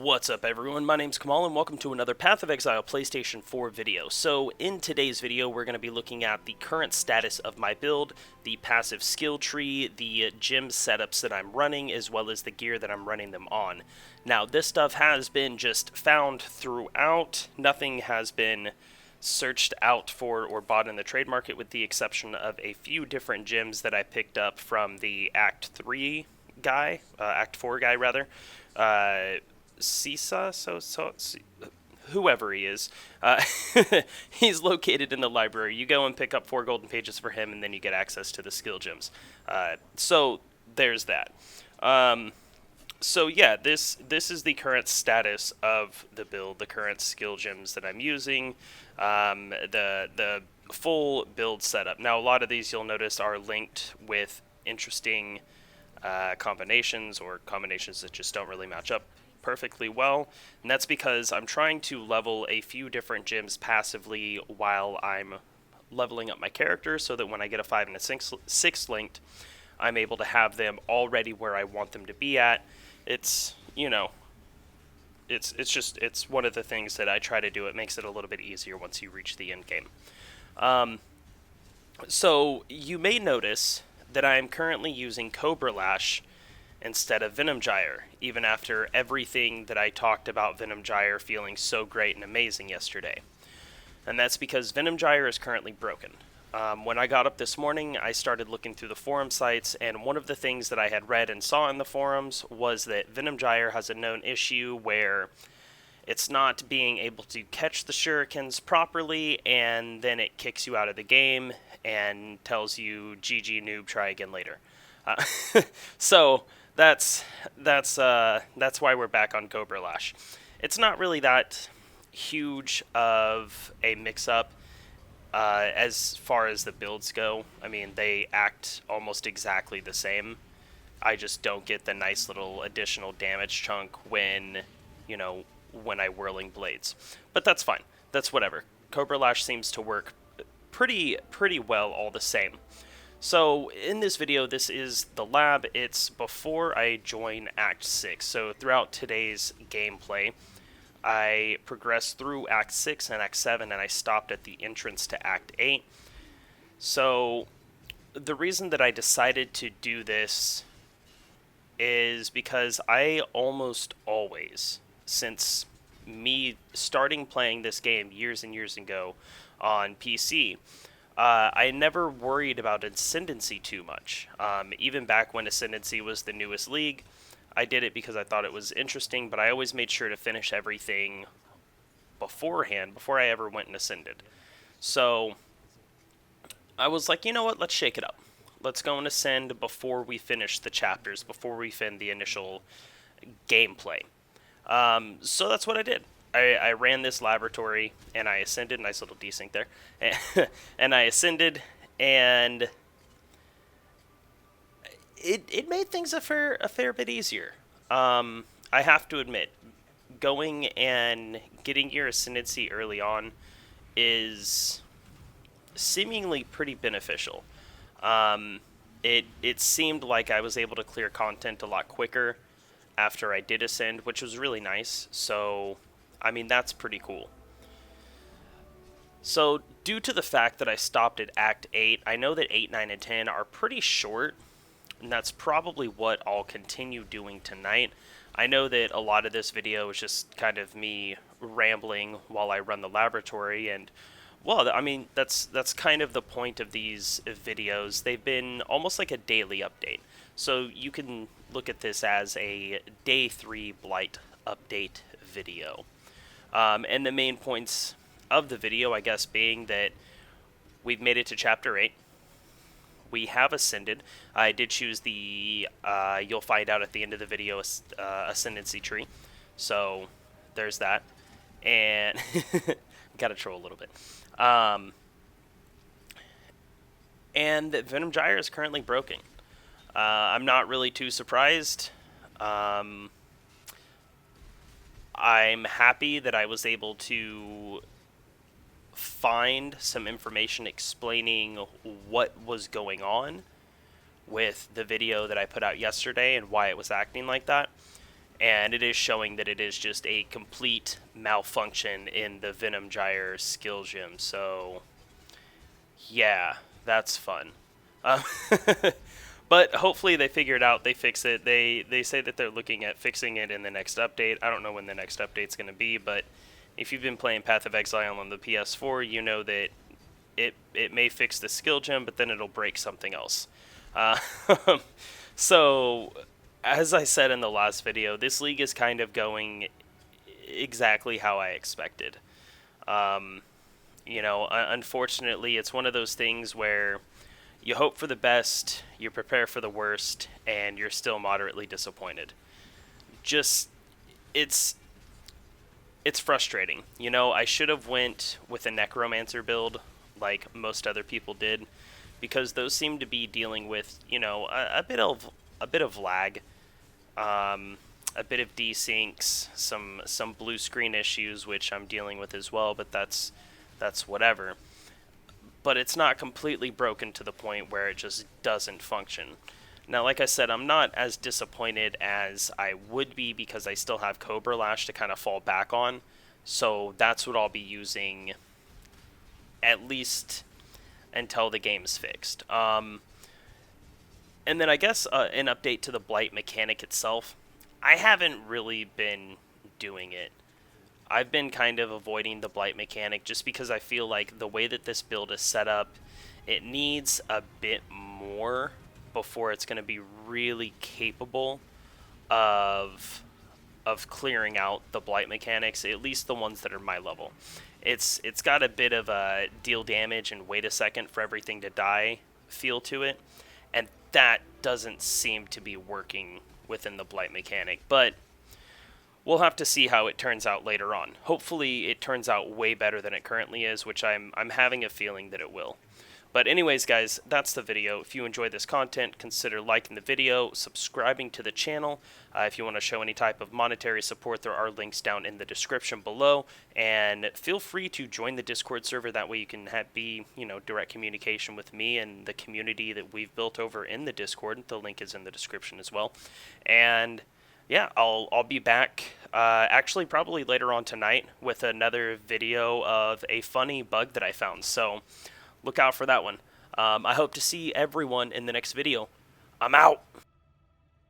What's up everyone, my name's Kamal and welcome to another Path of Exile PlayStation 4 video. So in today's video we're going to be looking at the current status of my build, the passive skill tree, the gym setups that I'm running, as well as the gear that I'm running them on. Now this stuff has been just found throughout, nothing has been searched out for or bought in the trade market with the exception of a few different gems that I picked up from the Act 4 guy rather. Whoever he is, he's located in the library. You go and pick up 4 golden pages for him, and then you get access to the skill gems. So there's that. So yeah, this is the current status of the build, the current skill gems that I'm using, the full build setup. Now a lot of these you'll notice are linked with interesting combinations or combinations that just don't really match up perfectly well, and that's because I'm trying to level a few different gyms passively while I'm leveling up my character so that when I get a 5 and a 6 linked, I'm able to have them already where I want them to be at. It's, you know, it's one of the things that I try to do. It makes it a little bit easier once you reach the end game. So you may notice that I am currently using Cobra Lash instead of Venom Gyre, even after everything that I talked about Venom Gyre feeling so great and amazing yesterday. And that's because Venom Gyre is currently broken. When I got up this morning, I started looking through the forum sites, and one of the things that I had read and saw in the forums was that Venom Gyre has a known issue where it's not being able to catch the shurikens properly, and then it kicks you out of the game and tells you, GG noob, try again later. So that's why we're back on Cobra Lash. It's not really that huge of a mix-up as far as the builds go. I mean, they act almost exactly the same. I just don't get the nice little additional damage chunk when, you know, when I whirling blades. But that's fine. That's whatever. Cobra Lash seems to work pretty well all the same. So in this video, this is the lab. It's before I join Act 6. So throughout today's gameplay, I progressed through Act 6 and Act 7, and I stopped at the entrance to Act 8. So the reason that I decided to do this is because I almost always, since me starting playing this game years and years ago on PC, I never worried about ascendancy too much. Even back when ascendancy was the newest league, I did it because I thought it was interesting, but I always made sure to finish everything beforehand, before I ever went and ascended. So I was like, you know what, let's shake it up. Let's go and ascend before we finish the chapters, before we fin the initial gameplay. So that's what I did. I ran this laboratory, and I ascended. Nice little desync there. And I ascended, and it made things a fair bit easier. I have to admit, going and getting your ascendancy early on is seemingly pretty beneficial. It seemed like I was able to clear content a lot quicker after I did ascend, which was really nice. So I mean, that's pretty cool. So, due to the fact that I stopped at Act 8, I know that 8, 9, and 10 are pretty short, and that's probably what I'll continue doing tonight. I know that a lot of this video is just kind of me rambling while I run the laboratory, and, well, I mean, that's kind of the point of these videos. They've been almost like a daily update. So, you can look at this as a Day 3 Blight update video. And the main points of the video, I guess, being that we've made it to Chapter 8. We have ascended. I did choose the, you'll find out at the end of the video, ascendancy tree. So, there's that. And, gotta troll a little bit. And that Venom Gyre is currently broken. I'm not really too surprised. I'm happy that I was able to find some information explaining what was going on with the video that I put out yesterday and why it was acting like that. and it is showing that it is just a complete malfunction in the Venom Gyre skill gem. So, yeah, that's fun. Uh, but hopefully they figure it out. They fix it. They say that they're looking at fixing it in the next update. I don't know when the next update's going to be, but if you've been playing Path of Exile on the PS4, you know that it may fix the skill gem, but then it'll break something else. Uh, so, as I said in the last video, this league is kind of going exactly how I expected. Unfortunately, it's one of those things where you hope for the best, you prepare for the worst, and you're still moderately disappointed. Just, it's frustrating. I should have went with a necromancer build like most other people did, because those seem to be dealing with a bit of lag, a bit of desyncs, some blue screen issues, which I'm dealing with as well. But that's whatever. But it's not completely broken to the point where it just doesn't function. Now, like I said, I'm not as disappointed as I would be because I still have Cobra Lash to kind of fall back on. So that's what I'll be using at least until the game's fixed. And then I guess an update to the Blight mechanic itself. I haven't really been doing it. I've been kind of avoiding the Blight mechanic just because I feel like the way that this build is set up, it needs a bit more before it's going to be really capable of clearing out the Blight mechanics, at least the ones that are my level. It's got a bit of a deal damage and wait a second for everything to die feel to it, and that doesn't seem to be working within the Blight mechanic, but we'll have to see how it turns out later on. Hopefully it turns out way better than it currently is, which I'm having a feeling that it will. But anyways, guys, that's the video. If you enjoyed this content, consider liking the video, subscribing to the channel. If you want to show any type of monetary support, there are links down in the description below. And feel free to join the Discord server. That way you can be direct communication with me and the community that we've built over in the Discord. The link is in the description as well. And yeah, I'll be back actually probably later on tonight with another video of a funny bug that I found. So look out for that one. I hope to see everyone in the next video. I'm out.